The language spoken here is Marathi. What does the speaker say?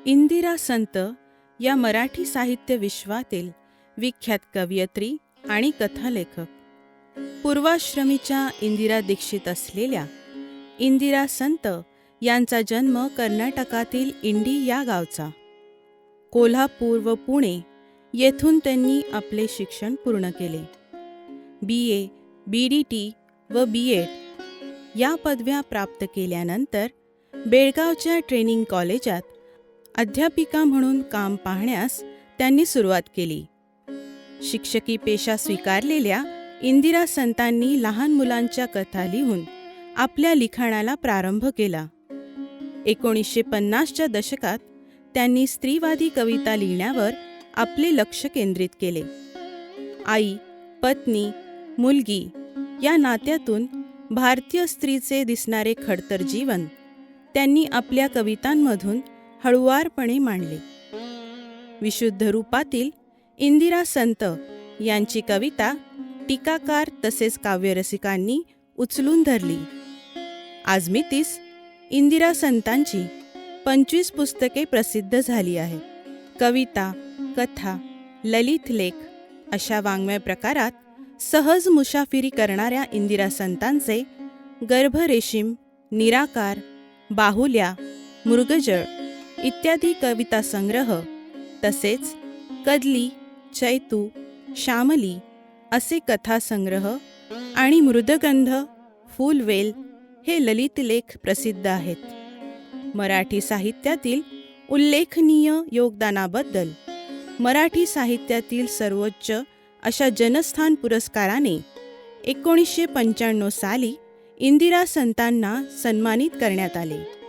इंदिरा संत या मराठी साहित्य विश्वातील विख्यात कवयित्री आणि कथालेखक. पूर्वाश्रमीच्या इंदिरा दीक्षित असलेल्या इंदिरा संत यांचा जन्म कर्नाटकातील इंडी या गावचा. कोल्हापूर व पुणे येथून त्यांनी आपले शिक्षण पूर्ण केले. BA, BDT व BEd या पदव्या प्राप्त केल्यानंतर बेळगावच्या ट्रेनिंग कॉलेजात अध्यापिका म्हणून काम पाहण्यास त्यांनी सुरुवात केली. शिक्षकी पेशा स्वीकारलेल्या इंदिरा संतांनी लहान मुलांच्या कथा लिहून आपल्या लिखाणाला प्रारंभ केला. 1950च्या दशकात त्यांनी स्त्रीवादी कविता लिहिण्यावर आपले लक्ष केंद्रित केले. आई, पत्नी, मुलगी या नात्यातून भारतीय स्त्रीचे दिसणारे खडतर जीवन त्यांनी आपल्या कवितांमधून हळुवारपणे मांडले. विशुद्ध रूपातील इंदिरा संत यांची कविता टीकाकार तसेच काव्यरसिकांनी उचलून धरली. आजमितीस इंदिरा संतांची 25 पुस्तके प्रसिद्ध झाली आहेत. कविता, कथा, ललित लेख अशा वाङ्मय प्रकारात सहज मुसाफिरी करणाऱ्या इंदिरा संतांचे गर्भरेशीम, निराकार, बाहुल्या, मृगजळ इत्यादी कविता संग्रह तसेच कदली, चैतू, श्यामली असे कथासंग्रह आणि मृदगंध, फूलवेल हे ललित लेख प्रसिद्ध आहेत. मराठी साहित्यातील उल्लेखनीय योगदानाबद्दल मराठी साहित्यातील सर्वोच्च अशा जनस्थान पुरस्काराने 1995 साली इंदिरा संतांना सन्मानित करण्यात आले.